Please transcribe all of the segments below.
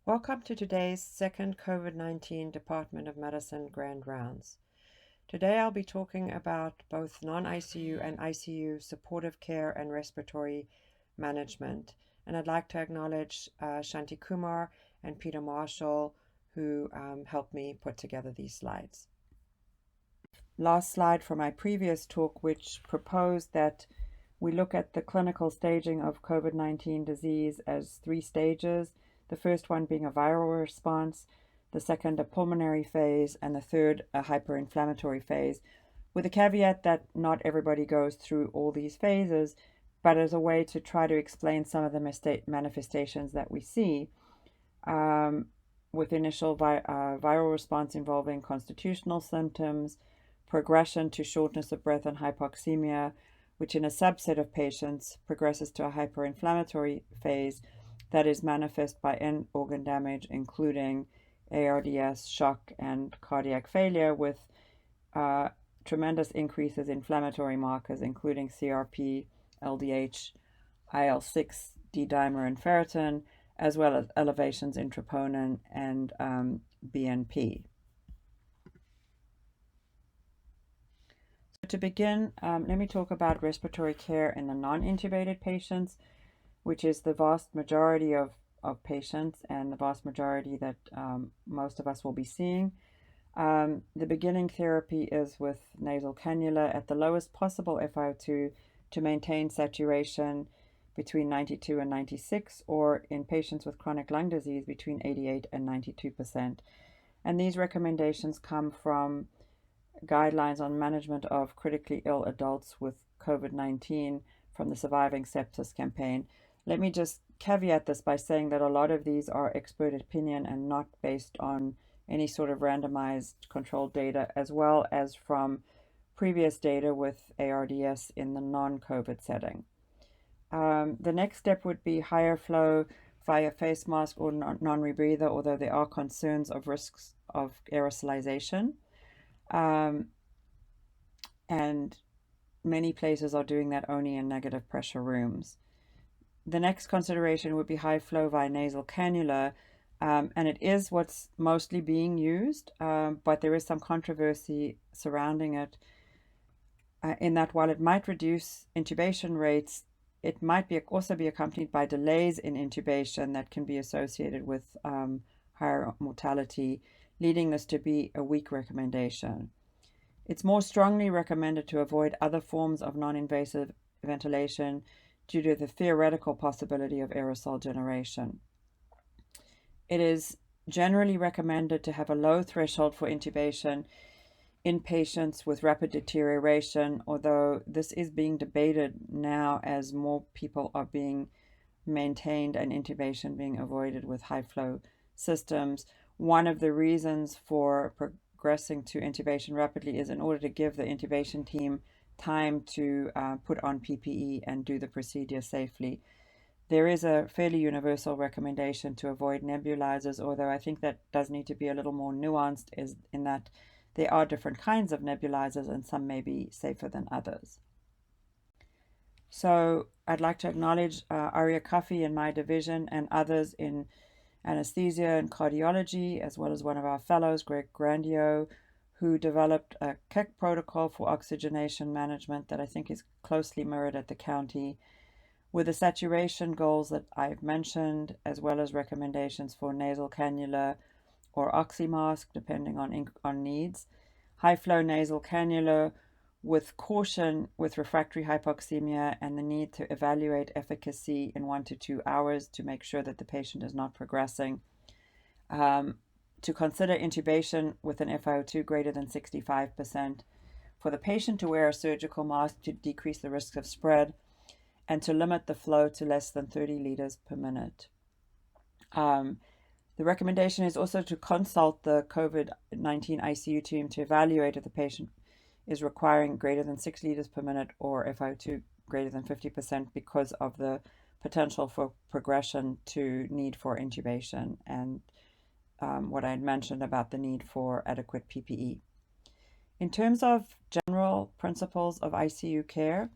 Welcome to today's second COVID-19 Department of Medicine Grand Rounds. Today I'll be talking about both non-ICU and ICU supportive care and respiratory management. And I'd like to acknowledge Santhi Kumar and Peter Marshall who helped me put together these slides. Last slide from my previous talk, which proposed that we look at the clinical staging of COVID-19 disease as 3 stages. The first one being a viral response, the second a pulmonary phase, and the third a hyperinflammatory phase, with the caveat that not everybody goes through all these phases, but as a way to try to explain some of the manifestations that we see, with initial viral response involving constitutional symptoms, progression to shortness of breath and hypoxemia, which in a subset of patients progresses to a hyperinflammatory phase that is manifest by end organ damage, including ARDS, shock, and cardiac failure, with tremendous increases in inflammatory markers, including CRP, LDH, IL-6, D-dimer, and ferritin, as well as elevations in troponin and BNP. So to begin, let me talk about respiratory care in the non-intubated patients, which is the vast majority of patients and the vast majority that most of us will be seeing. The beginning therapy is with nasal cannula at the lowest possible FiO2 to maintain saturation between 92 and 96, or in patients with chronic lung disease between 88 and 92%. And these recommendations come from guidelines on management of critically ill adults with COVID-19 from the Surviving Sepsis campaign. Let me just caveat this by saying that a lot of these are expert opinion and not based on any sort of randomized controlled data, as well as from previous data with ARDS in the non-COVID setting. The next step would be higher flow via face mask or non-rebreather, although there are concerns of risks of aerosolization. And many places are doing that only in negative pressure rooms. The next consideration would be high flow via nasal cannula, and it is what's mostly being used, but there is some controversy surrounding it, in that while it might reduce intubation rates, it might also be accompanied by delays in intubation that can be associated with higher mortality, leading this to be a weak recommendation. It's more strongly recommended to avoid other forms of non-invasive ventilation due to the theoretical possibility of aerosol generation. It is generally recommended to have a low threshold for intubation in patients with rapid deterioration, although this is being debated now as more people are being maintained and intubation being avoided with high flow systems. One of the reasons for progressing to intubation rapidly is in order to give the intubation team time to put on PPE and do the procedure safely. There is a fairly universal recommendation to avoid nebulizers, although I think that does need to be a little more nuanced, is in that there are different kinds of nebulizers and some may be safer than others. So I'd like to acknowledge Arya Kafi in my division and others in anesthesia and cardiology, as well as one of our fellows, Greg Grandio, who developed a Keck protocol for oxygenation management that I think is closely mirrored at the county, with the saturation goals that I've mentioned, as well as recommendations for nasal cannula or oxymask, depending on needs. High flow nasal cannula with caution with refractory hypoxemia and the need to evaluate efficacy in 1 to 2 hours to make sure that the patient is not progressing. To consider intubation with an FiO2 greater than 65%, for the patient to wear a surgical mask to decrease the risk of spread, and to limit the flow to less than 30 liters per minute. The recommendation is also to consult the COVID-19 ICU team to evaluate if the patient is requiring greater than 6 liters per minute or FiO2 greater than 50% because of the potential for progression to need for intubation and what I had mentioned about the need for adequate PPE. In terms of general principles of ICU care,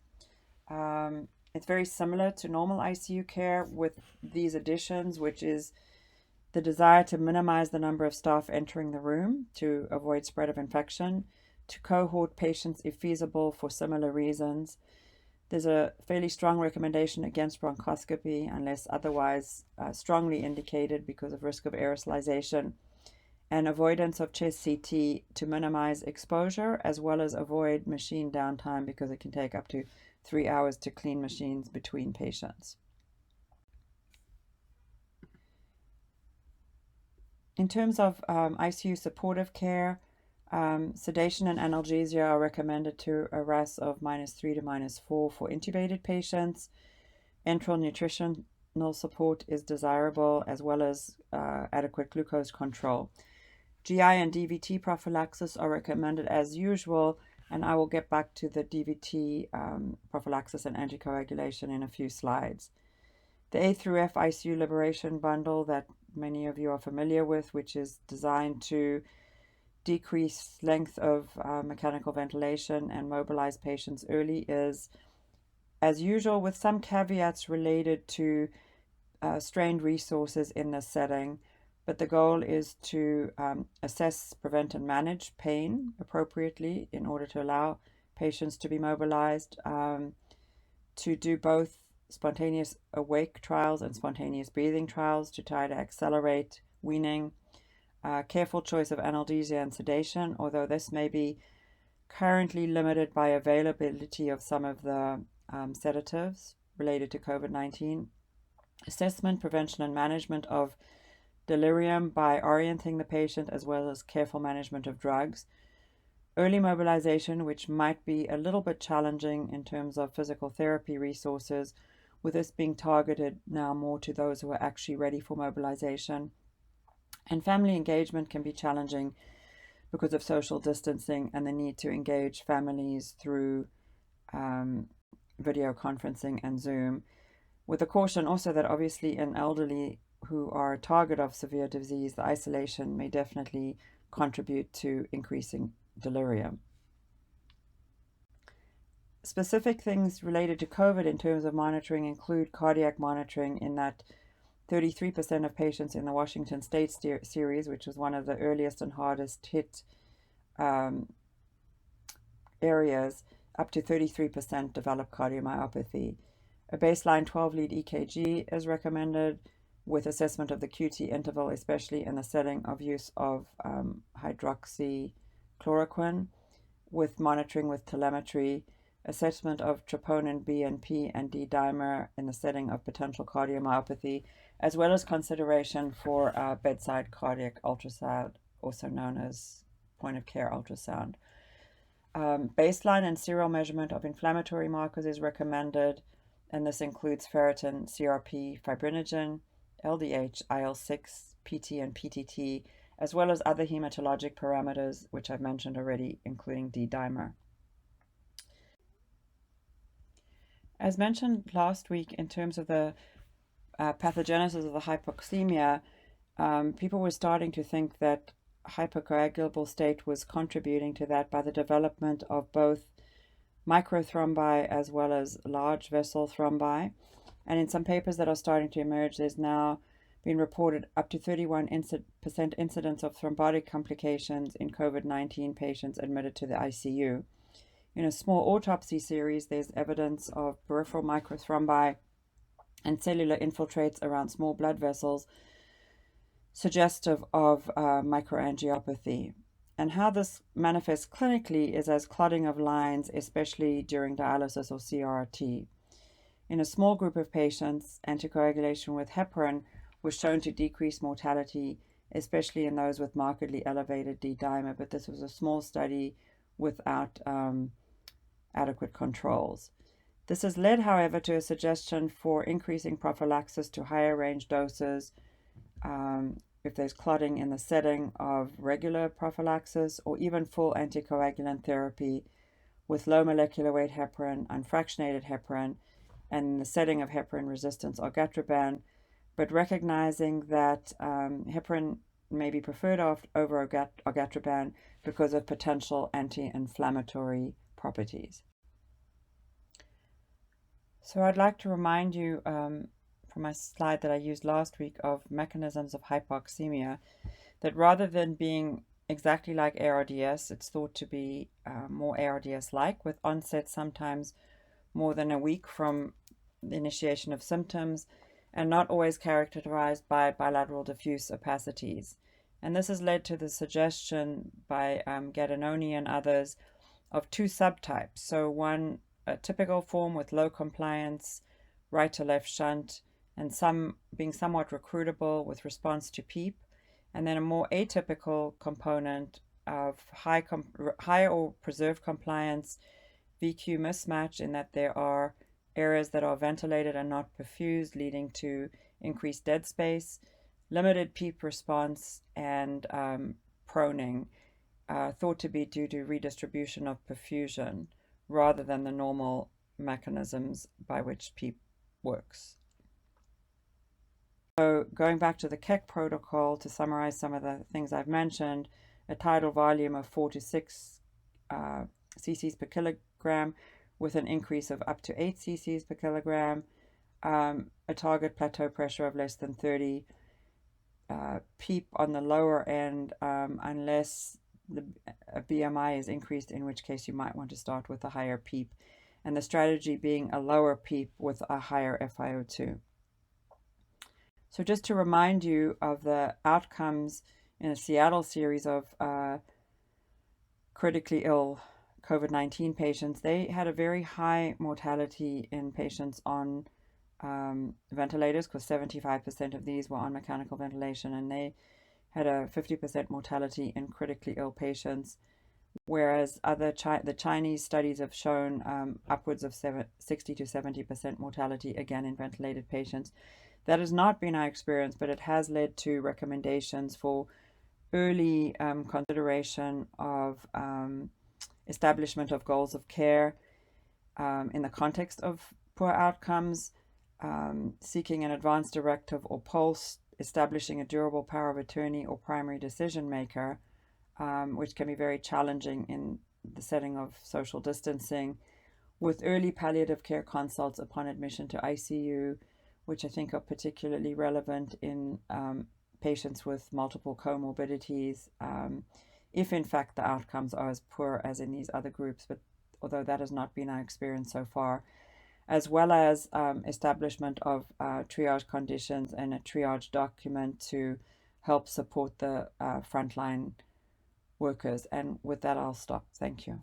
it's very similar to normal ICU care with these additions, which is the desire to minimize the number of staff entering the room to avoid spread of infection, to cohort patients if feasible for similar reasons. There's a fairly strong recommendation against bronchoscopy unless otherwise strongly indicated because of risk of aerosolization, and avoidance of chest CT to minimize exposure, as well as avoid machine downtime because it can take up to 3 hours to clean machines between patients. In terms of ICU supportive care, sedation and analgesia are recommended to a RASS of -3 to -4 for intubated patients. Enteral nutritional support is desirable, as well as adequate glucose control. GI and DVT prophylaxis are recommended as usual, and I will get back to the DVT prophylaxis and anticoagulation in a few slides. The A through F ICU liberation bundle that many of you are familiar with, which is designed to decrease length of mechanical ventilation and mobilize patients early, is as usual with some caveats related to strained resources in this setting, but the goal is to assess, prevent, and manage pain appropriately in order to allow patients to be mobilized, to do both spontaneous awake trials and spontaneous breathing trials to try to accelerate weaning, careful choice of analgesia and sedation, although this may be currently limited by availability of some of the sedatives related to COVID-19, assessment, prevention, and management of delirium by orienting the patient, as well as careful management of drugs, early mobilization, which might be a little bit challenging in terms of physical therapy resources, with this being targeted now more to those who are actually ready for mobilization. And family engagement can be challenging because of social distancing and the need to engage families through video conferencing and Zoom, with the caution also that obviously in elderly who are a target of severe disease, the isolation may definitely contribute to increasing delirium. Specific things related to COVID in terms of monitoring include cardiac monitoring, in that 33% of patients in the Washington State series, which was one of the earliest and hardest hit areas, up to 33% developed cardiomyopathy. A baseline 12-lead EKG is recommended with assessment of the QT interval, especially in the setting of use of hydroxychloroquine, with monitoring with telemetry, assessment of troponin BNP and D-dimer in the setting of potential cardiomyopathy, as well as consideration for bedside cardiac ultrasound, also known as point-of-care ultrasound. Baseline and serial measurement of inflammatory markers is recommended, and this includes ferritin, CRP, fibrinogen, LDH, IL-6, PT, and PTT, as well as other hematologic parameters, which I've mentioned already, including D-dimer. As mentioned last week, in terms of the pathogenesis of the hypoxemia, people were starting to think that hypercoagulable state was contributing to that by the development of both microthrombi as well as large vessel thrombi. And in some papers that are starting to emerge, there's now been reported up to 31% incidence of thrombotic complications in COVID-19 patients admitted to the ICU. In a small autopsy series, there's evidence of peripheral microthrombi and cellular infiltrates around small blood vessels, suggestive of microangiopathy. And how this manifests clinically is as clotting of lines, especially during dialysis or CRT. In a small group of patients, anticoagulation with heparin was shown to decrease mortality, especially in those with markedly elevated D-dimer, but this was a small study without adequate controls. This has led, however, to a suggestion for increasing prophylaxis to higher range doses if there's clotting in the setting of regular prophylaxis, or even full anticoagulant therapy with low molecular weight heparin, unfractionated heparin, and in the setting of heparin resistance argatroban, but recognizing that heparin may be preferred over argatroban because of potential anti-inflammatory properties. So I'd like to remind you from from my slide that I used last week of mechanisms of hypoxemia, that rather than being exactly like ARDS, it's thought to be more ARDS-like, with onset sometimes more than a week from the initiation of symptoms, and not always characterized by bilateral diffuse opacities. And this has led to the suggestion by Gadanoni and others of two subtypes. So one, a typical form with low compliance, right to left shunt, and some being somewhat recruitable with response to PEEP, and then a more atypical component of high or preserved compliance, VQ mismatch, in that there are areas that are ventilated and not perfused, leading to increased dead space, limited PEEP response, and proning, thought to be due to redistribution of perfusion rather than the normal mechanisms by which PEEP works. So going back to the Keck protocol, to summarize some of the things I've mentioned, a tidal volume of 4 to 6 cc's per kilogram with an increase of up to 8 cc's per kilogram, a target plateau pressure of less than 30, PEEP on the lower end unless the BMI is increased, in which case you might want to start with a higher PEEP, and the strategy being a lower PEEP with a higher FiO2. So just to remind you of the outcomes in a Seattle series of critically ill COVID-19 patients, they had a very high mortality in patients on ventilators, because 75% of these were on mechanical ventilation, and they had a 50% mortality in critically ill patients, whereas the Chinese studies have shown upwards of 60 to 70% mortality, again in ventilated patients. That has not been our experience, but it has led to recommendations for early consideration of establishment of goals of care in the context of poor outcomes, seeking an advance directive or pulse, establishing a durable power of attorney or primary decision maker, which can be very challenging in the setting of social distancing, with early palliative care consults upon admission to ICU, which I think are particularly relevant in patients with multiple comorbidities, if in fact the outcomes are as poor as in these other groups, but although that has not been our experience so far, as well as establishment of triage conditions and a triage document to help support the frontline workers. And with that, I'll stop. Thank you.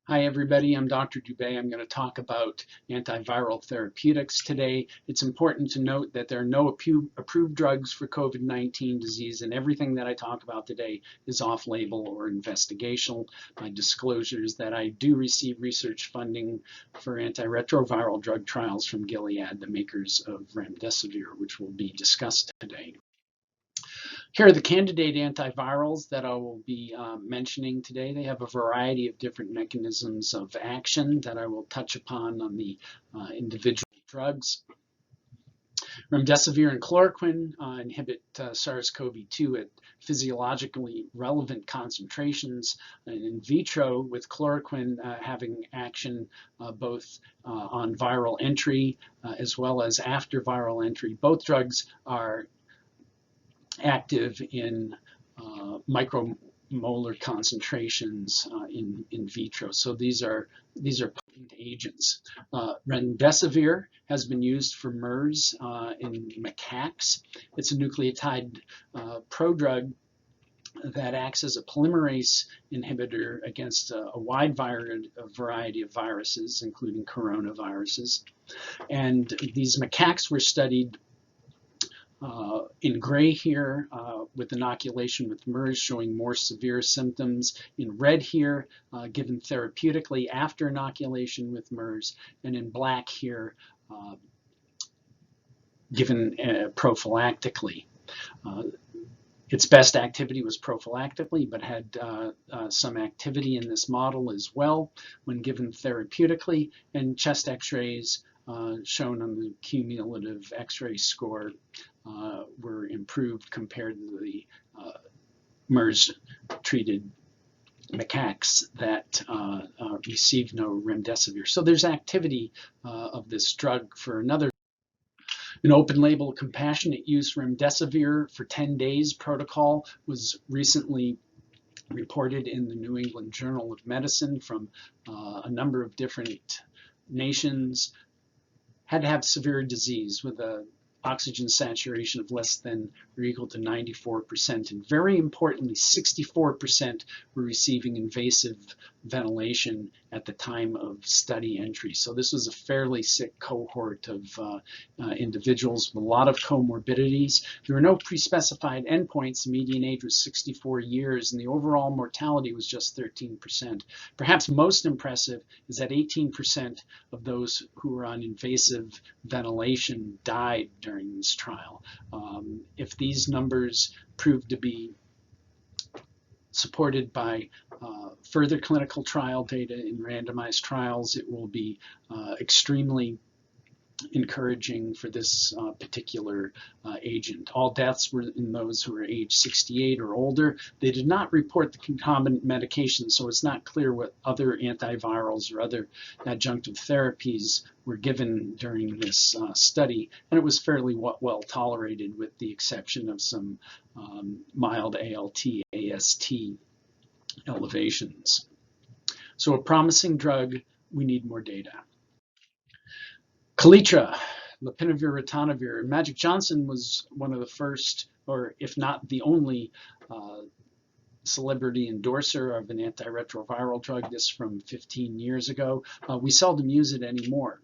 Hi, everybody. I'm Dr. Dube. I'm going to talk about antiviral therapeutics today. It's important to note that there are no approved drugs for COVID-19 disease, and everything that I talk about today is off-label or investigational. My disclosure is that I do receive research funding for antiretroviral drug trials from Gilead, the makers of remdesivir, which will be discussed today. Here are the candidate antivirals that I will be mentioning today. They have a variety of different mechanisms of action that I will touch upon on the individual drugs. Remdesivir and chloroquine inhibit SARS-CoV-2 at physiologically relevant concentrations in vitro, with chloroquine having action both on viral entry as well as after viral entry. Both drugs are active in micromolar concentrations in vitro. So these are potent agents. Remdesivir has been used for MERS in macaques. It's a nucleotide prodrug that acts as a polymerase inhibitor against a wide variety of viruses, including coronaviruses. And these macaques were studied in gray here with inoculation with MERS, showing more severe symptoms. In red here, given therapeutically after inoculation with MERS, and in black here, given prophylactically. Its best activity was prophylactically, but had some activity in this model as well when given therapeutically, and chest x-rays shown on the cumulative x-ray score were improved compared to the MERS-treated macaques that received no remdesivir. So there's activity of this drug for another An open label compassionate use remdesivir for 10 days protocol was recently reported in the New England Journal of Medicine from a number of different nations. Had to have severe disease with a oxygen saturation of less than or equal to 94%. And very importantly, 64% were receiving invasive ventilation at the time of study entry. So this was a fairly sick cohort of individuals with a lot of comorbidities. There were no pre-specified endpoints. The median age was 64 years, and the overall mortality was just 13%. Perhaps most impressive is that 18% of those who were on invasive ventilation died during this trial. If these numbers prove to be supported by further clinical trial data in randomized trials, it will be extremely encouraging for this particular agent. All deaths were in those who were age 68 or older. They did not report the concomitant medications, so it's not clear what other antivirals or other adjunctive therapies were given during this study, and it was fairly well tolerated with the exception of some mild ALT, AST elevations. So a promising drug, we need more data. Kaletra, Lopinavir, ritonavir. Magic Johnson was one of the first, or if not the only, celebrity endorser of an antiretroviral drug, this from 15 years ago. We seldom use it anymore.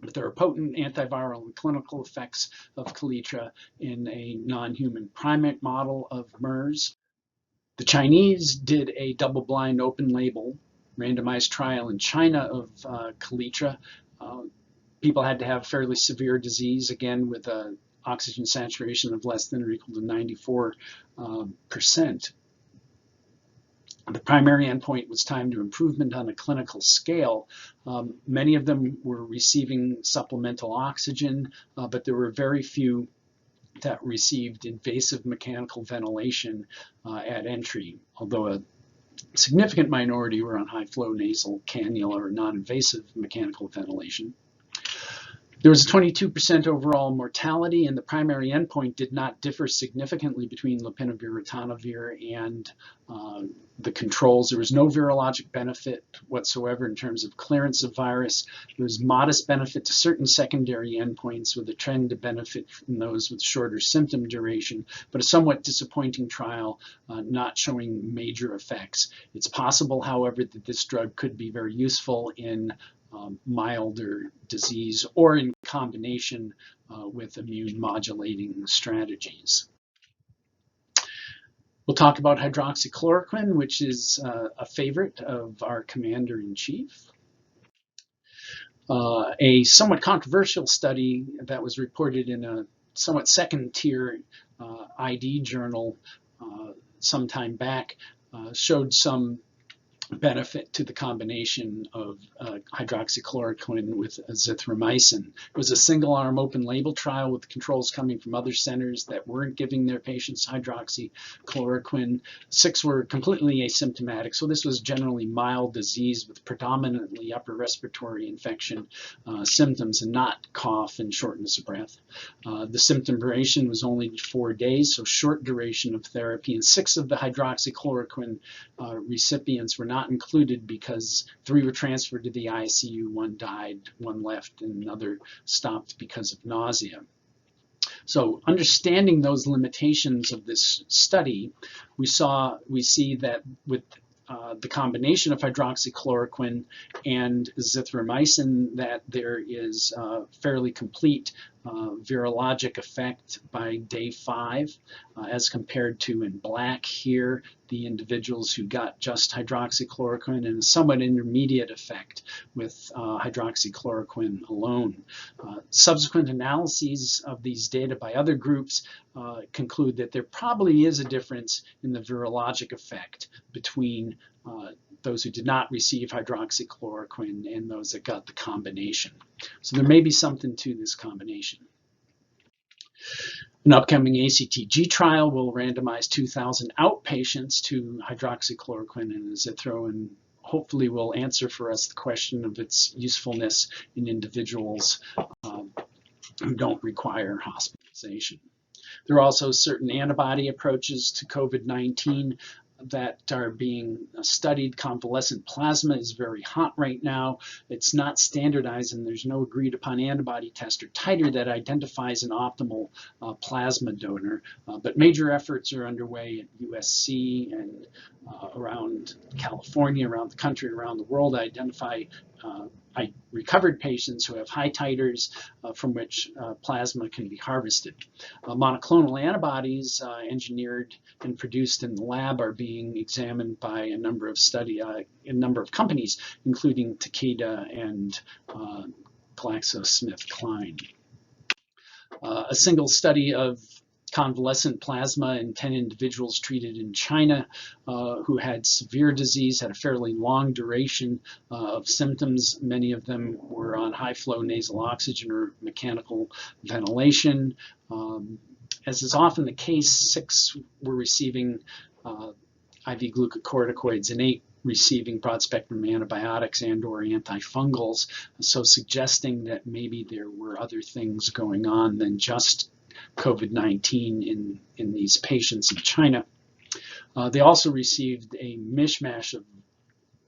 But there are potent antiviral and clinical effects of Kaletra in a non-human primate model of MERS. The Chinese did a double-blind, open-label, randomized trial in China of Kaletra. People had to have fairly severe disease, again with an oxygen saturation of less than or equal to 94%. The primary endpoint was time to improvement on a clinical scale. Many of them were receiving supplemental oxygen, but there were very few that received invasive mechanical ventilation at entry, although a significant minority were on high-flow nasal cannula or non-invasive mechanical ventilation. There was a 22% overall mortality, and the primary endpoint did not differ significantly between Lopinavir, ritonavir, and the controls. There was no virologic benefit whatsoever in terms of clearance of virus. There was modest benefit to certain secondary endpoints with a trend to benefit from those with shorter symptom duration, but a somewhat disappointing trial not showing major effects. It's possible, however, that this drug could be very useful in milder disease or in combination with immune modulating strategies. We'll talk about hydroxychloroquine, which is a favorite of our commander-in-chief. A somewhat controversial study that was reported in a somewhat second-tier ID journal some time back showed some benefit to the combination of hydroxychloroquine with azithromycin. It was a single-arm open-label trial with controls coming from other centers that weren't giving their patients hydroxychloroquine. 6 were completely asymptomatic, so this was generally mild disease with predominantly upper respiratory infection symptoms and not cough and shortness of breath. The symptom duration was only 4 days, so short duration of therapy, and 6 of the hydroxychloroquine recipients were not included because 3 were transferred to the ICU, 1 died, 1 left, and another stopped because of nausea. So understanding those limitations of this study, we see that with the combination of hydroxychloroquine and azithromycin that there is a fairly complete virologic effect by day 5 as compared to in black here the individuals who got just hydroxychloroquine, and a somewhat intermediate effect with hydroxychloroquine alone. Subsequent analyses of these data by other groups conclude that there probably is a difference in the virologic effect between those who did not receive hydroxychloroquine and those that got the combination. So there may be something to this combination. An upcoming ACTG trial will randomize 2,000 outpatients to hydroxychloroquine and azithro, and hopefully will answer for us the question of its usefulness in individuals who don't require hospitalization. There are also certain antibody approaches to COVID-19 that are being studied. Convalescent plasma is very hot right now. It's not standardized, and there's no agreed upon antibody test or titer that identifies an optimal plasma donor. But major efforts are underway at USC and around California, around the country, around the world to identify recovered patients who have high titers from which plasma can be harvested. Monoclonal antibodies engineered and produced in the lab are being examined by a number of companies, including Takeda and GlaxoSmithKline. A single study of convalescent plasma in 10 individuals treated in China who had severe disease, had a fairly long duration of symptoms. Many of them were on high flow nasal oxygen or mechanical ventilation. As is often the case, 6 were receiving IV glucocorticoids and 8 receiving broad spectrum antibiotics and or antifungals, so suggesting that maybe there were other things going on than just COVID-19 in these patients in China. They also received a mishmash of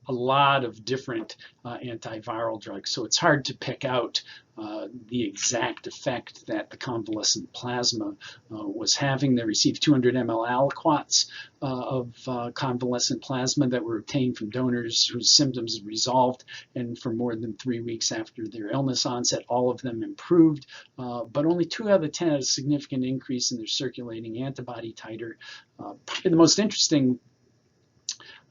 a lot of different antiviral drugs, so it's hard to pick out the exact effect that the convalescent plasma was having. They received 200 ml aliquots of convalescent plasma that were obtained from donors whose symptoms resolved, and for more than 3 weeks after their illness onset, all of them improved, but only 2 out of 10 had a significant increase in their circulating antibody titer. Probably the most interesting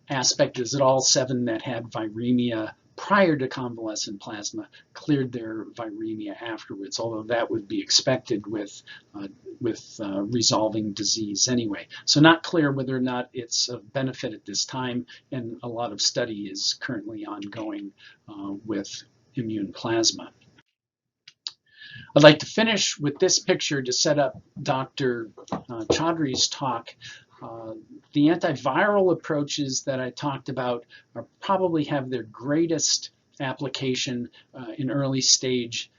aspect is that all 7 that had viremia prior to convalescent plasma cleared their viremia afterwards, although that would be expected with resolving disease anyway. So not clear whether or not it's of benefit at this time, and a lot of study is currently ongoing with immune plasma. I'd like to finish with this picture to set up Dr. Chaudhary's talk. The antiviral approaches that I talked about probably have their greatest application in early stage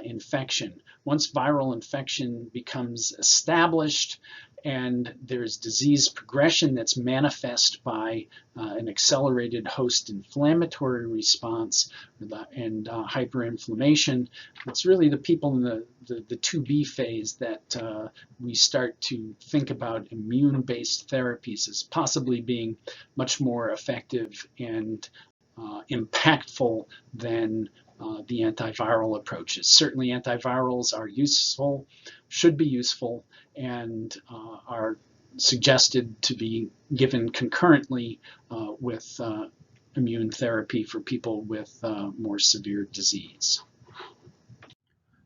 infection. Once viral infection becomes established and there's disease progression that's manifest by an accelerated host inflammatory response and hyperinflammation, it's really the people in the 2B phase that we start to think about immune-based therapies as possibly being much more effective and impactful than the antiviral approaches. Certainly antivirals are useful, should be useful, and are suggested to be given concurrently with immune therapy for people with more severe disease.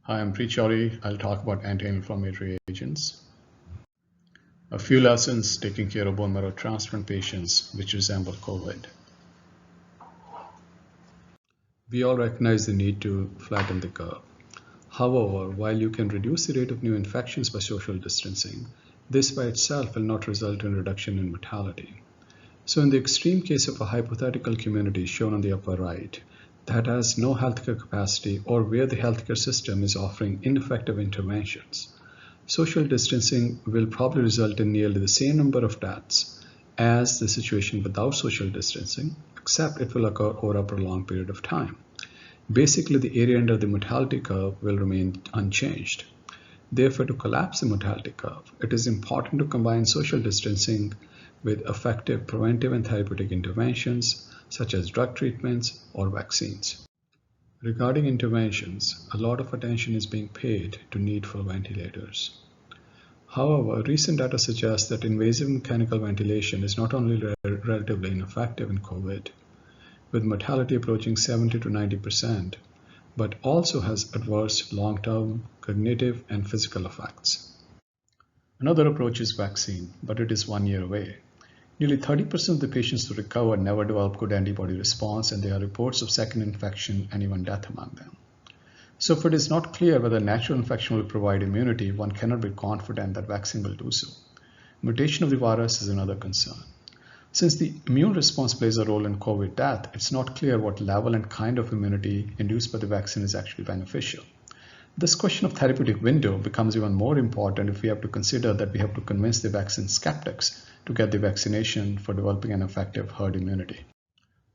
Hi, I'm Preet Chaudhary. I'll talk about anti-inflammatory agents. A few lessons taking care of bone marrow transplant patients which resemble COVID. We all recognize the need to flatten the curve. However, while you can reduce the rate of new infections by social distancing, this by itself will not result in reduction in mortality. So in the extreme case of a hypothetical community shown on the upper right that has no healthcare capacity or where the healthcare system is offering ineffective interventions, social distancing will probably result in nearly the same number of deaths as the situation without social distancing, except it will occur over a prolonged period of time. Basically, the area under the mortality curve will remain unchanged. Therefore, to collapse the mortality curve, it is important to combine social distancing with effective preventive and therapeutic interventions, such as drug treatments or vaccines. Regarding interventions, a lot of attention is being paid to need for ventilators. However, recent data suggests that invasive mechanical ventilation is not only relatively ineffective in COVID, with mortality approaching 70 to 90%, but also has adverse long-term cognitive and physical effects. Another approach is vaccine, but it is 1 year away. Nearly 30% of the patients who recover never develop good antibody response, and there are reports of second infection and even death among them. So if it is not clear whether natural infection will provide immunity, one cannot be confident that vaccine will do so. Mutation of the virus is another concern. Since the immune response plays a role in COVID death, it's not clear what level and kind of immunity induced by the vaccine is actually beneficial. This question of therapeutic window becomes even more important if we have to consider that we have to convince the vaccine skeptics to get the vaccination for developing an effective herd immunity.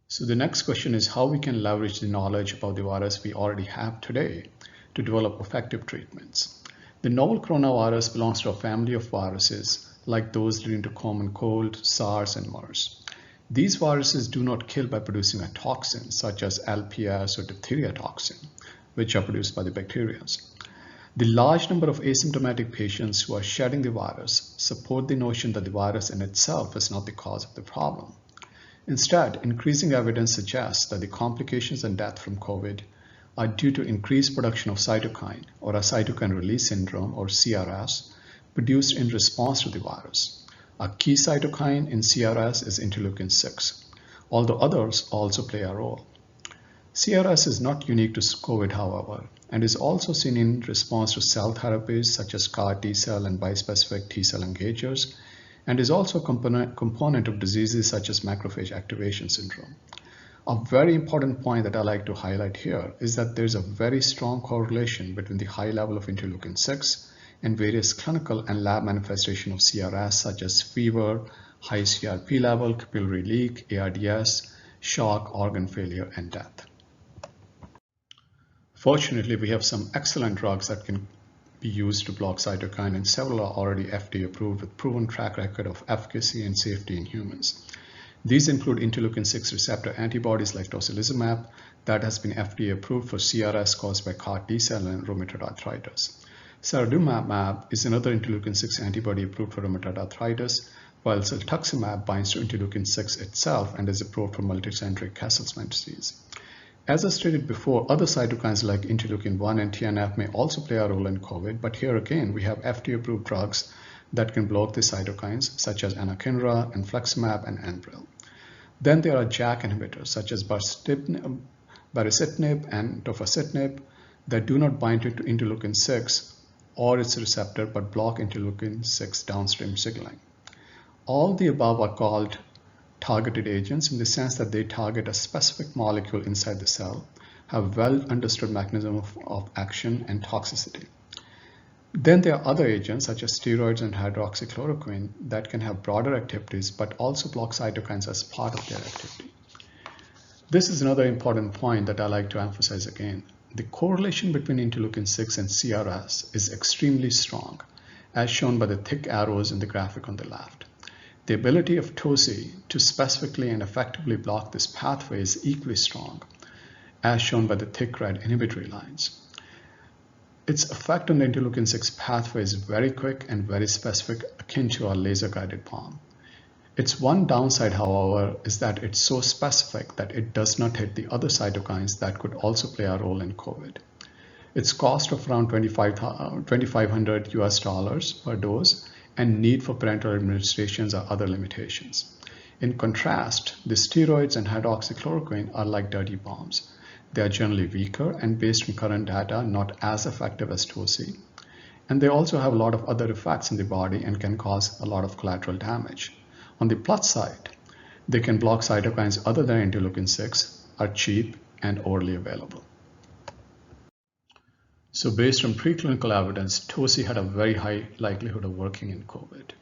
So the next question is how we can leverage the knowledge about the virus we already have today to develop effective treatments. The novel coronavirus belongs to a family of viruses like those leading to common cold, SARS, and MERS. These viruses do not kill by producing a toxin such as LPS or diphtheria toxin, which are produced by the bacteria. The large number of asymptomatic patients who are shedding the virus support the notion that the virus in itself is not the cause of the problem. Instead, increasing evidence suggests that the complications and death from COVID are due to increased production of cytokine or a cytokine release syndrome or CRS produced in response to the virus. A key cytokine in CRS is interleukin 6, although others also play a role. CRS is not unique to COVID, however, and is also seen in response to cell therapies such as CAR T-cell and bispecific T-cell engagers, and is also a component of diseases such as macrophage activation syndrome. A very important point that I like to highlight here is that there's a very strong correlation between the high level of interleukin 6 and various clinical and lab manifestations of CRS such as fever, high CRP level, capillary leak, ARDS, shock, organ failure, and death. Fortunately, we have some excellent drugs that can be used to block cytokine, and several are already FDA approved with proven track record of efficacy and safety in humans. These include interleukin 6 receptor antibodies like tocilizumab that has been FDA approved for CRS caused by CAR T-cell and rheumatoid arthritis. Saratumumab is another interleukin 6 antibody approved for rheumatoid arthritis, while cetuximab binds to interleukin 6 itself and is approved for multicentric Castleman disease. As I stated before, other cytokines like interleukin 1 and TNF may also play a role in COVID, but here again we have FDA-approved drugs that can block the cytokines such as anakinra, infliximab, and Enbrel. Then there are JAK inhibitors such as baricitinib and tofacitinib that do not bind to interleukin 6 or its receptor but block interleukin 6 downstream signaling. All the above are called targeted agents in the sense that they target a specific molecule inside the cell, have well understood mechanism of action and toxicity. Then there are other agents such as steroids and hydroxychloroquine that can have broader activities but also block cytokines as part of their activity. This is another important point that I like to emphasize again. The correlation between interleukin 6 and CRS is extremely strong, as shown by the thick arrows in the graphic on the left. The ability of TOCI to specifically and effectively block this pathway is equally strong, as shown by the thick red inhibitory lines. Its effect on the interleukin 6 pathway is very quick and very specific, akin to a laser-guided bomb. Its one downside, however, is that it's so specific that it does not hit the other cytokines that could also play a role in COVID. Its cost of around $2,500 US per dose and need for parenteral administrations are other limitations. In contrast, the steroids and hydroxychloroquine are like dirty bombs. They are generally weaker and, based on current data, not as effective as TOCI. And they also have a lot of other effects in the body and can cause a lot of collateral damage. On the plus side, they can block cytokines other than interleukin 6, are cheap, and orally available. So based on preclinical evidence, TOCI had a very high likelihood of working in COVID.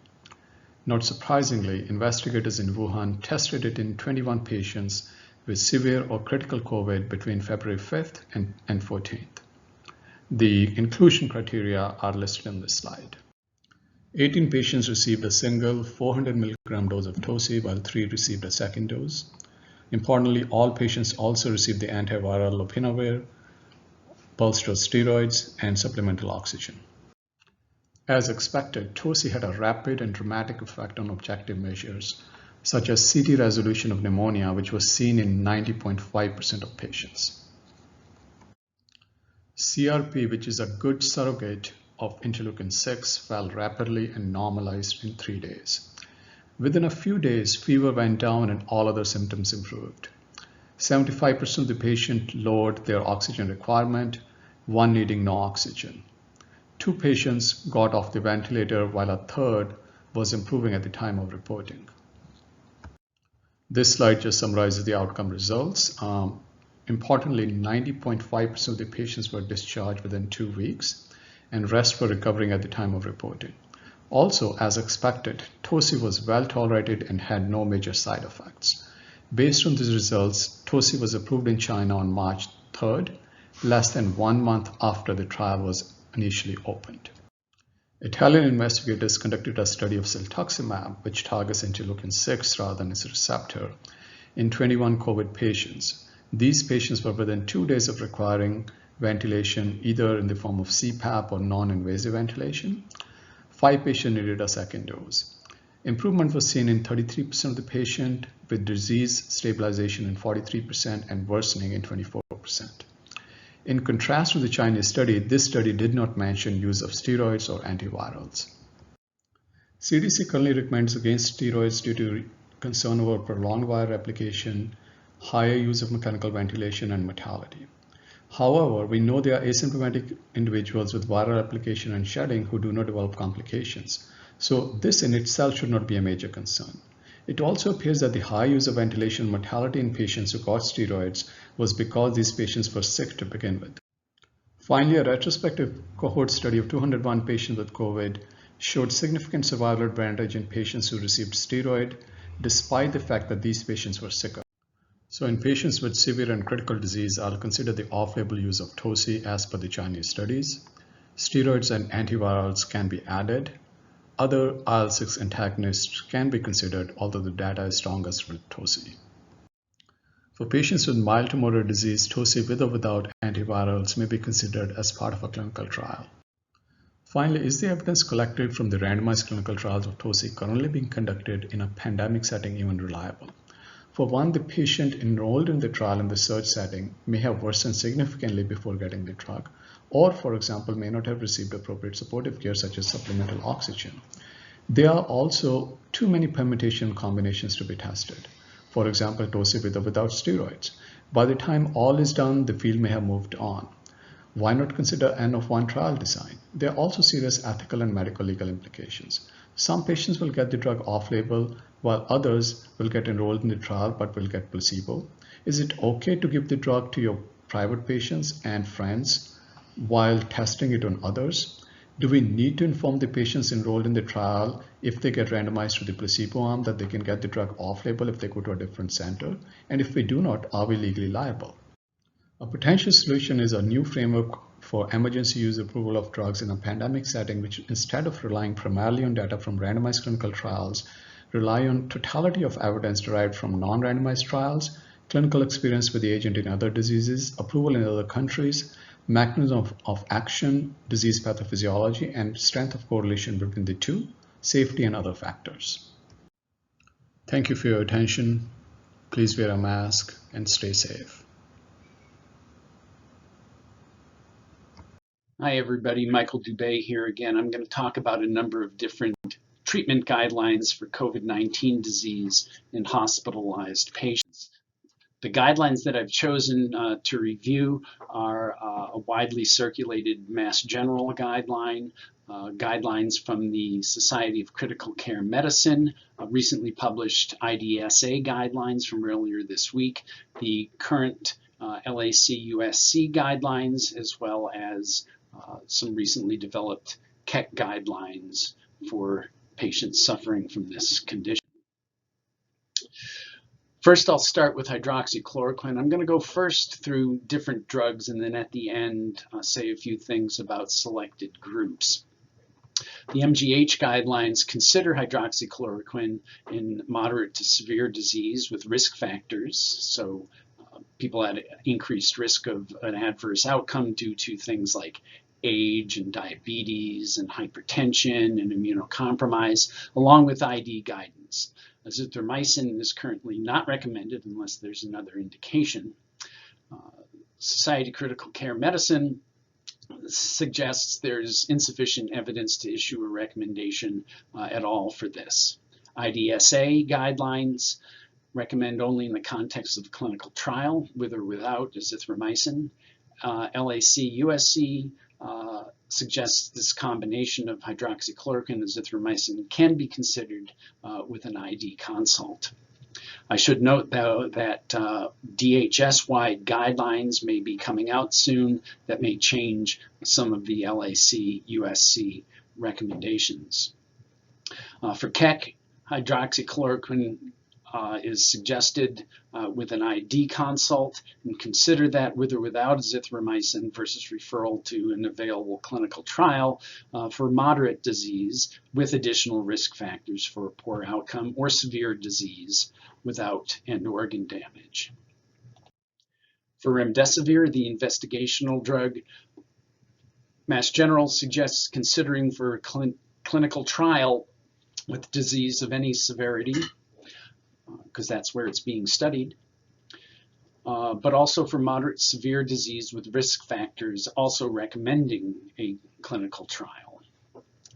Not surprisingly, investigators in Wuhan tested it in 21 patients with severe or critical COVID between February 5th and 14th. The inclusion criteria are listed on this slide. 18 patients received a single 400 milligram dose of TOCI, while 3 received a second dose. Importantly, all patients also received the antiviral Lopinavir, pulse dose steroids, and supplemental oxygen. As expected, TOCI had a rapid and dramatic effect on objective measures, such as CT resolution of pneumonia, which was seen in 90.5% of patients. CRP, which is a good surrogate of interleukin 6, fell rapidly and normalized in 3 days. Within a few days, fever went down and all other symptoms improved. 75% of the patients lowered their oxygen requirement, 1 needing no oxygen. 2 patients got off the ventilator, while a third was improving at the time of reporting. This slide just summarizes the outcome results. Importantly, 90.5% of the patients were discharged within 2 weeks, and rest were recovering at the time of reporting. Also, as expected, TOSI was well tolerated and had no major side effects. Based on these results, TOSI was approved in China on March 3rd, less than 1 month after the trial was initially opened. Italian investigators conducted a study of cetuximab, which targets interleukin-6 rather than its receptor, in 21 COVID patients. These patients were within 2 days of requiring ventilation, either in the form of CPAP or non-invasive ventilation. 5 patients needed a second dose. Improvement was seen in 33% of the patient, with disease stabilization in 43% and worsening in 24%. In contrast to the Chinese study, this study did not mention use of steroids or antivirals. CDC currently recommends against steroids due to concern over prolonged viral replication, higher use of mechanical ventilation, and mortality. However, we know there are asymptomatic individuals with viral replication and shedding who do not develop complications. So this in itself should not be a major concern. It also appears that the high use of ventilation and mortality in patients who got steroids was because these patients were sick to begin with. Finally, a retrospective cohort study of 201 patients with COVID showed significant survival advantage in patients who received steroid, despite the fact that these patients were sicker. So in patients with severe and critical disease, I'll consider the off-label use of TOSI as per the Chinese studies. Steroids and antivirals can be added. Other IL-6 antagonists can be considered, although the data is strongest with TOSI. For patients with mild to moderate disease, TOSI with or without antivirals may be considered as part of a clinical trial. Finally, is the evidence collected from the randomized clinical trials of TOSI currently being conducted in a pandemic setting even reliable? For one, the patient enrolled in the trial in the surge setting may have worsened significantly before getting the drug, or, for example, may not have received appropriate supportive care such as supplemental oxygen. There are also too many permutation combinations to be tested. For example, TOSI with or without steroids. By the time all is done, the field may have moved on. Why not consider N of 1 trial design? There are also serious ethical and medical legal implications. Some patients will get the drug off-label, while others will get enrolled in the trial but will get placebo. Is it okay to give the drug to your private patients and friends while testing it on others? Do we need to inform the patients enrolled in the trial if they get randomized to the placebo arm that they can get the drug off-label if they go to a different center? And if we do not, are we legally liable? A potential solution is a new framework for emergency use approval of drugs in a pandemic setting, which instead of relying primarily on data from randomized clinical trials, rely on totality of evidence derived from non-randomized trials, clinical experience with the agent in other diseases, approval in other countries, mechanism of action, disease pathophysiology, and strength of correlation between the two, safety, and other factors. Thank you for your attention. Please wear a mask and stay safe. Hi everybody, Michael Dube here again. I'm going to talk about a number of different treatment guidelines for COVID-19 disease in hospitalized patients. The guidelines that I've chosen to review are a widely circulated Mass General guideline, guidelines from the Society of Critical Care Medicine, recently published IDSA guidelines from earlier this week, the current LAC USC guidelines, as well as some recently developed Keck guidelines for patients suffering from this condition. First, I'll start with hydroxychloroquine. I'm going to go first through different drugs and then at the end say a few things about selected groups. The MGH guidelines consider hydroxychloroquine in moderate to severe disease with risk factors, so people at increased risk of an adverse outcome due to things like age and diabetes and hypertension and immunocompromise, along with ID guidance. Azithromycin is currently not recommended unless there's another indication. Society of Critical Care Medicine suggests there's insufficient evidence to issue a recommendation at all for this. IDSA guidelines recommend only in the context of a clinical trial, with or without azithromycin. LAC USC suggests this combination of hydroxychloroquine and azithromycin can be considered with an ID consult. I should note, though, that DHS-wide guidelines may be coming out soon that may change some of the LAC USC recommendations. For Keck, hydroxychloroquine is suggested with an ID consult, and consider that with or without azithromycin versus referral to an available clinical trial for moderate disease with additional risk factors for a poor outcome or severe disease without end organ damage. For remdesivir, the investigational drug, Mass General suggests considering for a clinical trial with disease of any severity, because that's where it's being studied, but also for moderate severe disease with risk factors, also recommending a clinical trial.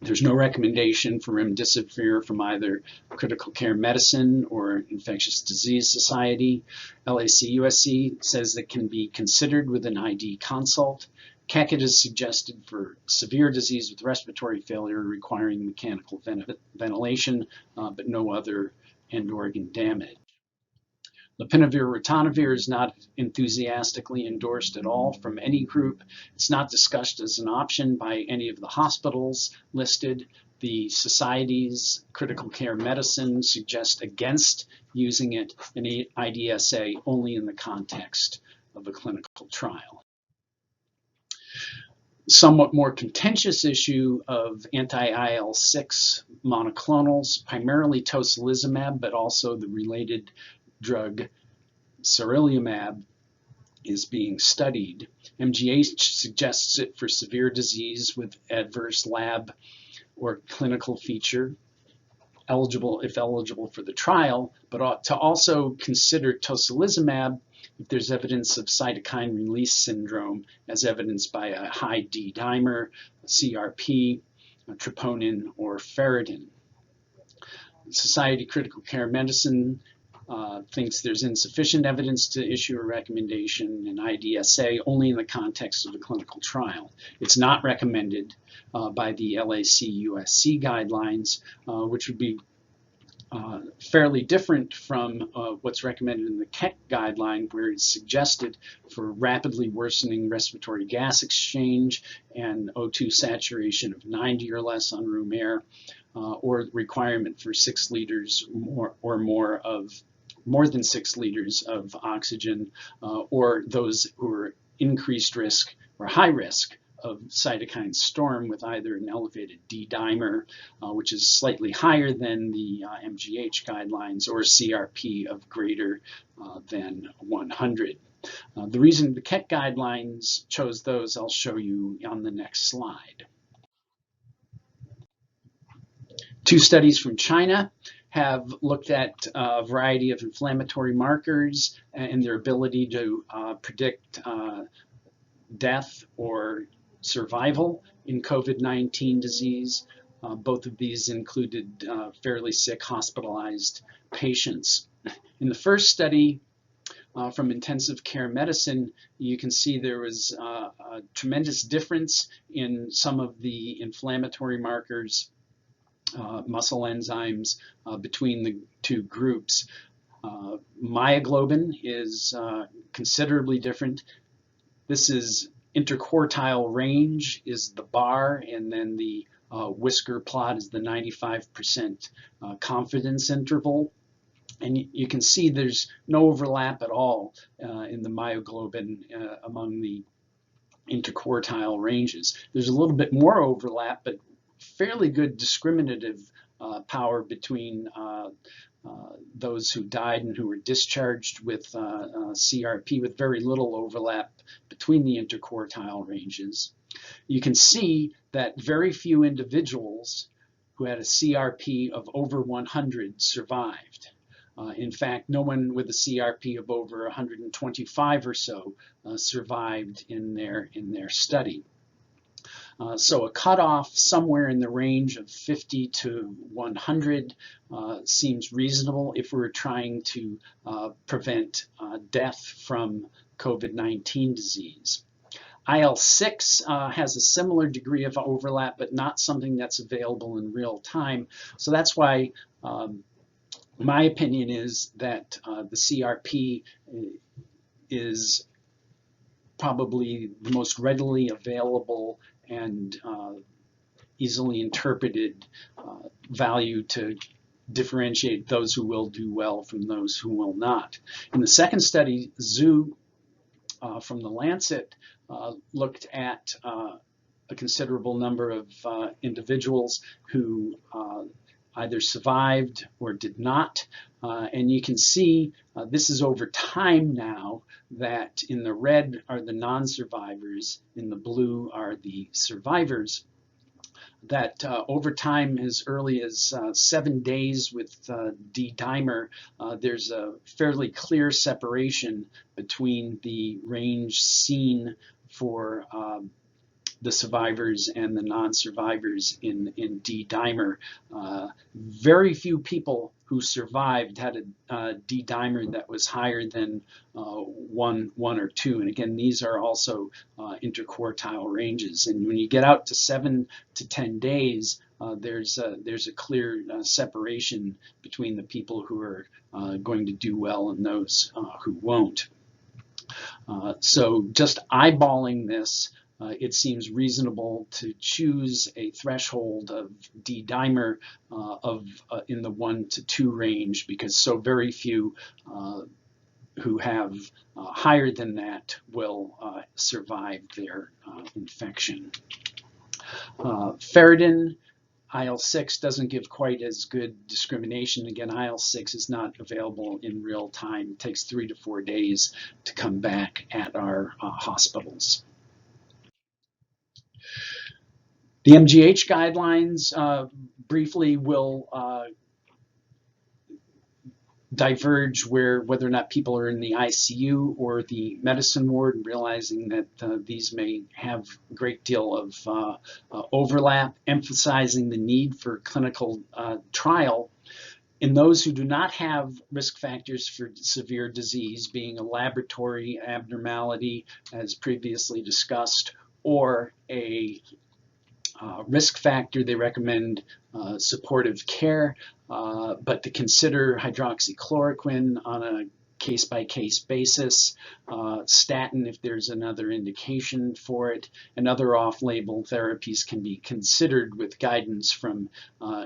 There's no recommendation for remdesivir from either Critical Care Medicine or Infectious Disease Society. LAC USC says it can be considered with an ID consult. Keck is suggested for severe disease with respiratory failure requiring mechanical ventilation, but no other end organ damage. Lopinavir, ritonavir is not enthusiastically endorsed at all from any group. It's not discussed as an option by any of the hospitals listed. The societies, Critical Care Medicine, suggest against using it in IDSA only in the context of a clinical trial. Somewhat more contentious issue of anti-IL-6 monoclonals, primarily tocilizumab, but also the related drug sarilumab is being studied. MGH suggests it for severe disease with adverse lab or clinical feature, if eligible for the trial, but ought to also consider tocilizumab if there's evidence of cytokine release syndrome as evidenced by a high D dimer, CRP, troponin, or ferritin. Society Critical Care Medicine thinks there's insufficient evidence to issue a recommendation in IDSA only in the context of a clinical trial. It's not recommended by the LAC USC guidelines, which would be fairly different from what's recommended in the Keck guideline, where it's suggested for rapidly worsening respiratory gas exchange and O2 saturation of 90 or less on room air, or requirement for 6 liters or more than 6 liters of oxygen, or those who are increased risk or high risk of cytokine storm with either an elevated D dimer, which is slightly higher than the MGH guidelines, or CRP of greater than 100. The reason the Keck guidelines chose those, I'll show you on the next slide. 2 studies from China have looked at a variety of inflammatory markers and their ability to predict death or survival in COVID-19 disease. Both of these included fairly sick, hospitalized patients. In the first study from intensive care medicine, you can see there was a tremendous difference in some of the inflammatory markers, muscle enzymes, between the 2 groups. Myoglobin is considerably different. This is interquartile range is the bar, and then the whisker plot is the 95% confidence interval. And you can see there's no overlap at all in the myoglobin among the interquartile ranges. There's a little bit more overlap, but fairly good discriminative power between those who died and who were discharged with CRP, with very little overlap between the interquartile ranges. You can see that very few individuals who had a CRP of over 100 survived. In fact, no one with a CRP of over 125 or so survived in their study. So a cutoff somewhere in the range of 50 to 100 seems reasonable if we're trying to prevent death from COVID-19 disease. IL-6 has a similar degree of overlap, but not something that's available in real time. So that's why My opinion is that the CRP is probably the most readily available and easily interpreted value to differentiate those who will do well from those who will not. In the second study, Zea from the Lancet looked at a considerable number of individuals who either survived or did not. And you can see this is over time now, that in the red are the non-survivors, in the blue are the survivors. That over time, as early as 7 days with D-dimer, there's a fairly clear separation between the range seen for the survivors and the non-survivors in D-dimer. Very few people who survived had a D-dimer that was higher than 1 or 2. And again, these are also interquartile ranges. And when you get out to 7 to 10 days, there's a clear separation between the people who are going to do well and those who won't. So just eyeballing this, it seems reasonable to choose a threshold of D-dimer in the 1 to 2 range, because so very few who have higher than that will survive their infection. Ferritin, IL-6 doesn't give quite as good discrimination. Again, IL-6 is not available in real time. It takes 3 to 4 days to come back at our hospitals. The MGH guidelines briefly will diverge whether or not people are in the ICU or the medicine ward, realizing that these may have a great deal of overlap, emphasizing the need for clinical trial in those who do not have risk factors for severe disease, being a laboratory abnormality, as previously discussed, or a risk factor. They recommend supportive care, but to consider hydroxychloroquine on a case-by-case basis, statin if there's another indication for it, and other off-label therapies can be considered with guidance from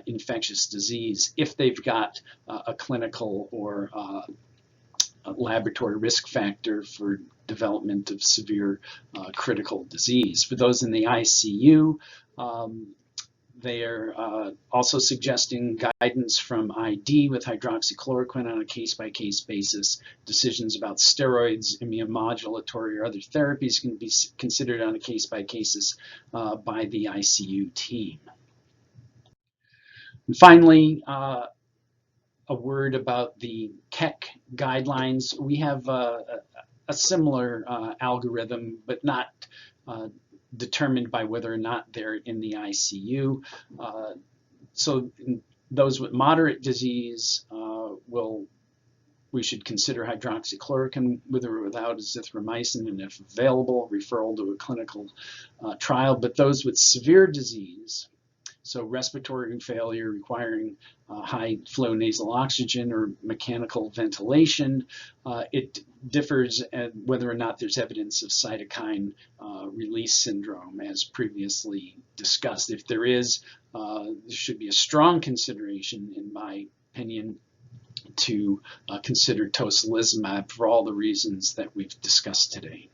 infectious disease if they've got a clinical or a laboratory risk factor for development of severe critical disease. For those in the ICU, they are also suggesting guidance from ID with hydroxychloroquine on a case-by-case basis. Decisions about steroids, immunomodulatory, or other therapies can be considered on a case-by-case by the ICU team. And finally, a word about the Keck guidelines. We have a similar algorithm, but not determined by whether or not they're in the ICU. So in those with moderate disease, we should consider hydroxychloroquine with or without azithromycin, and if available, referral to a clinical trial. But those with severe disease, so respiratory failure requiring high flow nasal oxygen or mechanical ventilation, it differs whether or not there's evidence of cytokine release syndrome, as previously discussed. If there is, there should be a strong consideration, in my opinion, to consider tocilizumab for all the reasons that we've discussed today.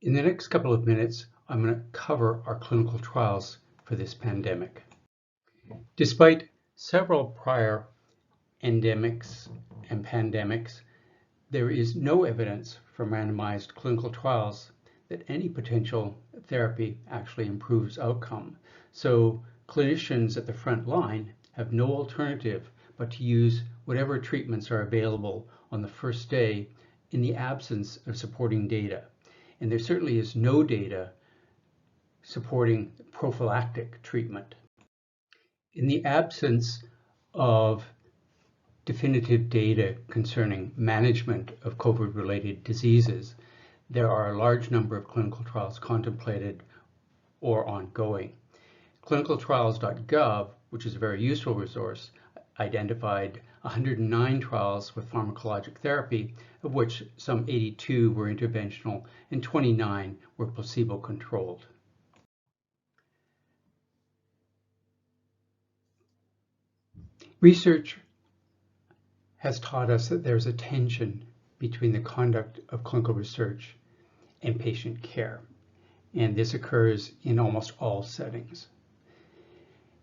In the next couple of minutes, I'm going to cover our clinical trials for this pandemic. Despite several prior endemics and pandemics, there is no evidence from randomized clinical trials that any potential therapy actually improves outcome. So clinicians at the front line have no alternative but to use whatever treatments are available on the first day in the absence of supporting data. And there certainly is no data supporting prophylactic treatment. In the absence of definitive data concerning management of COVID-related diseases, there are a large number of clinical trials contemplated or ongoing. Clinicaltrials.gov, which is a very useful resource, identified 109 trials with pharmacologic therapy, of which some 82 were interventional and 29 were placebo-controlled. Research has taught us that there's a tension between the conduct of clinical research and patient care, and this occurs in almost all settings.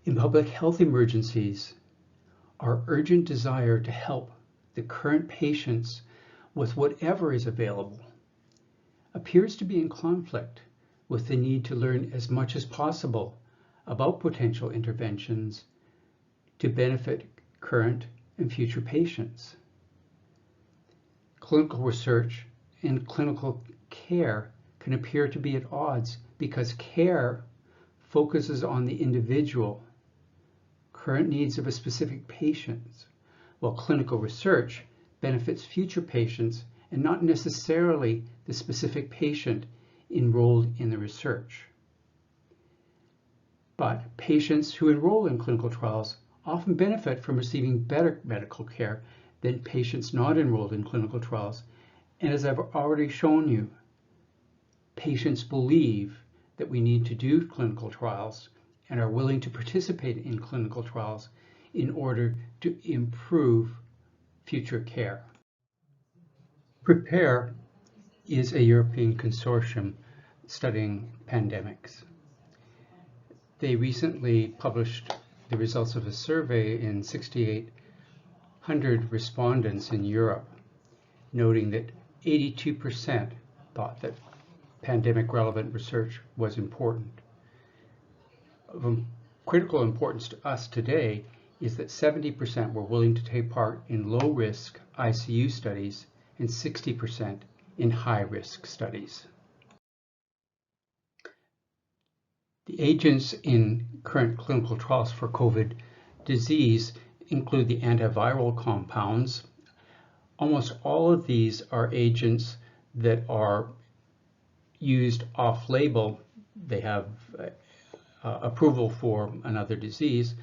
In public health emergencies, our urgent desire to help the current patients with whatever is available appears to be in conflict with the need to learn as much as possible about potential interventions to benefit current and future patients. Clinical research and clinical care can appear to be at odds because care focuses on the individual, current needs of a specific patient, while clinical research benefits future patients and not necessarily the specific patient enrolled in the research. But patients who enroll in clinical trials often benefit from receiving better medical care than patients not enrolled in clinical trials. And as I've already shown you, patients believe that we need to do clinical trials and are willing to participate in clinical trials in order to improve future care. PREPARE is a European consortium studying pandemics. They recently published the results of a survey in 6,800 respondents in Europe, noting that 82% thought that pandemic relevant research was important. Of critical importance to us today is that 70% were willing to take part in low-risk ICU studies and 60% in high-risk studies. The agents in current clinical trials for COVID disease include the antiviral compounds. Almost all of these are agents that are used off-label. They have approval for another disease,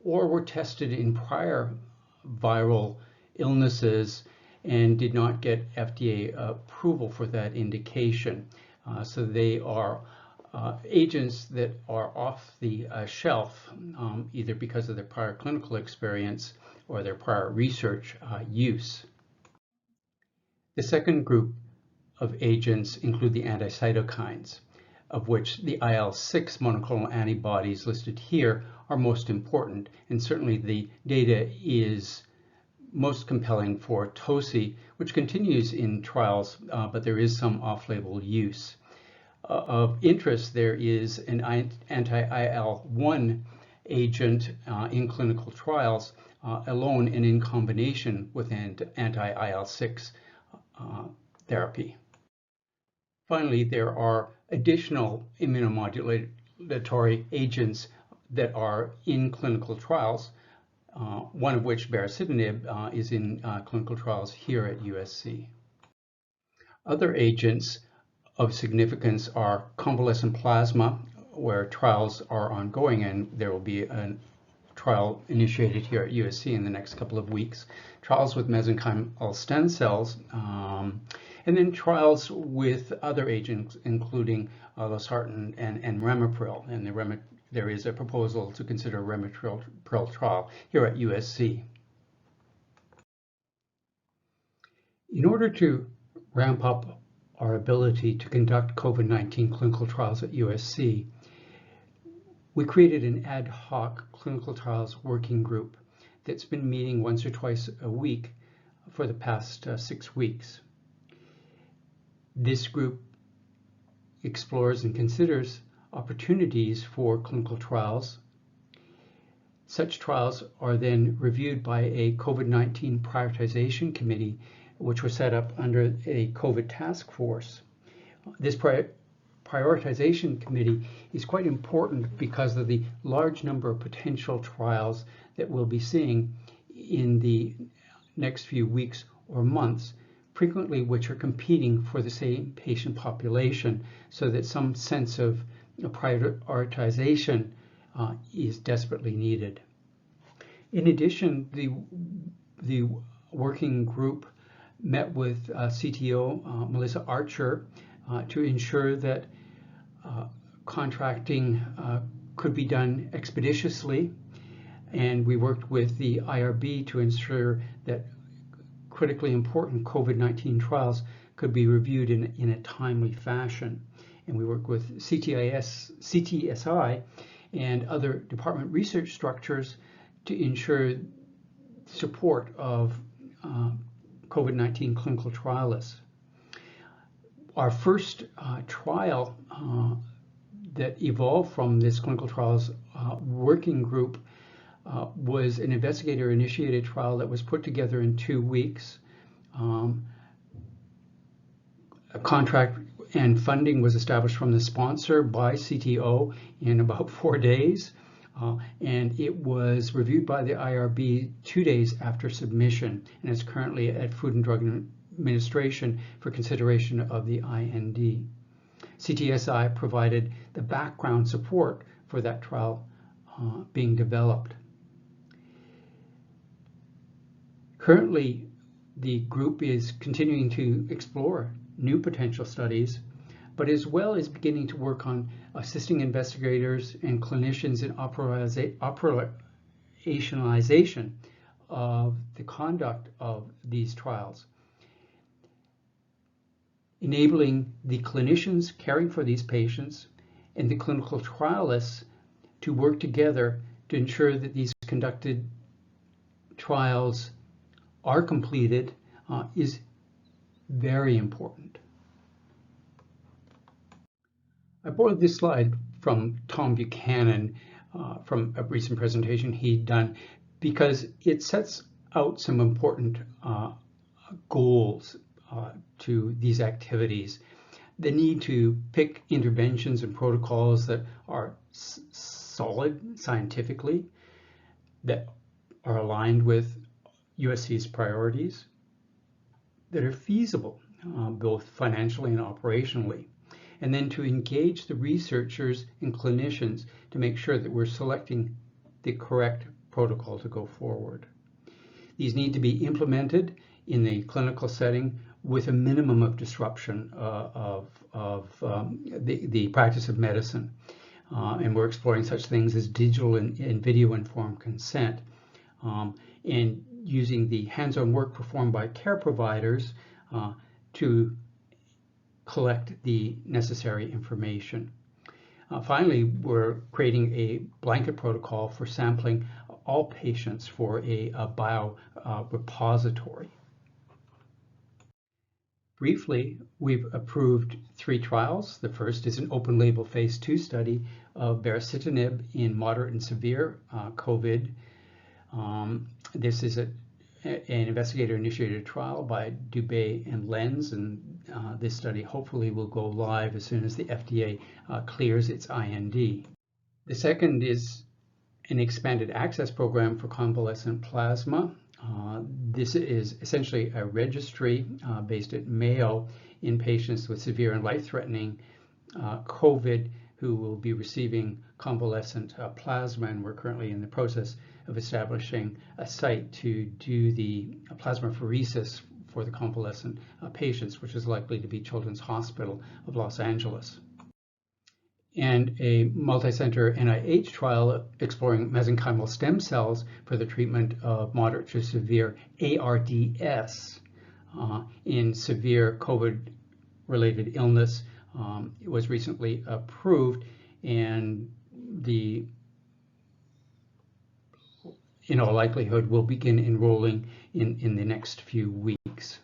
or were tested in prior viral illnesses and did not get FDA approval for that indication. So they are agents that are off the shelf, either because of their prior clinical experience or their prior research use. The second group of agents include the anticytokines, of which the IL-6 monoclonal antibodies listed here are most important, and certainly the data is most compelling for TOSI, which continues in trials, but there is some off-label use. Of interest, there is an anti-IL-1 agent in clinical trials alone and in combination with anti-IL-6 therapy. Finally, there are additional immunomodulatory agents that are in clinical trials, one of which, baricitinib, is in clinical trials here at USC. Other agents of significance are convalescent plasma, where trials are ongoing, and there will be a trial initiated here at USC in the next couple of weeks. Trials with mesenchymal stem cells, and then trials with other agents, including losartan and ramipril. And there is a proposal to consider a ramipril trial here at USC. In order to ramp up our ability to conduct COVID-19 clinical trials at USC, we created an ad hoc clinical trials working group that's been meeting once or twice a week for the past 6 weeks. This group explores and considers opportunities for clinical trials. Such trials are then reviewed by a COVID-19 prioritization committee, which was set up under a COVID task force. This prioritization committee is quite important because of the large number of potential trials that we'll be seeing in the next few weeks or months, frequently which are competing for the same patient population, so that some sense of prioritization is desperately needed. In addition, the working group met with CTO Melissa Archer to ensure that contracting could be done expeditiously, and we worked with the IRB to ensure that critically important COVID-19 trials could be reviewed in a timely fashion. And we worked with CTSI and other department research structures to ensure support of COVID-19 clinical trialists. Our first trial that evolved from this clinical trials working group was an investigator-initiated trial that was put together in 2 weeks. A contract and funding was established from the sponsor by CTO in about 4 days, and it was reviewed by the IRB 2 days after submission, and is currently at Food and Drug Administration for consideration of the IND. CTSI provided the background support for that trial being developed. Currently, the group is continuing to explore new potential studies, but as well as beginning to work on assisting investigators and clinicians in operationalization of the conduct of these trials, enabling the clinicians caring for these patients and the clinical trialists to work together to ensure that these conducted trials are completed is very important. I borrowed this slide from Tom Buchanan from a recent presentation he'd done because it sets out some important goals to these activities. The need to pick interventions and protocols that are solid scientifically, that are aligned with USC's priorities, that are feasible both financially and operationally, and then to engage the researchers and clinicians to make sure that we're selecting the correct protocol to go forward. These need to be implemented in the clinical setting with a minimum of disruption of the practice of medicine. And we're exploring such things as digital and video-informed consent, and using the hands-on work performed by care providers to collect the necessary information. Finally, we're creating a blanket protocol for sampling all patients for a biorepository. Briefly, we've approved 3 trials. The first is an open-label phase 2 study of baricitinib in moderate and severe COVID. This is an investigator-initiated trial by Dube and Lenz, and this study hopefully will go live as soon as the FDA clears its IND. The second is an expanded access program for convalescent plasma. This is essentially a registry based at Mayo in patients with severe and life-threatening COVID who will be receiving convalescent plasma, and we're currently in the process of establishing a site to do the plasmapheresis for the convalescent patients, which is likely to be Children's Hospital of Los Angeles. And a multi-center NIH trial exploring mesenchymal stem cells for the treatment of moderate to severe ARDS in severe COVID-related illness. It was recently approved, and in all likelihood will begin enrolling in the next few weeks.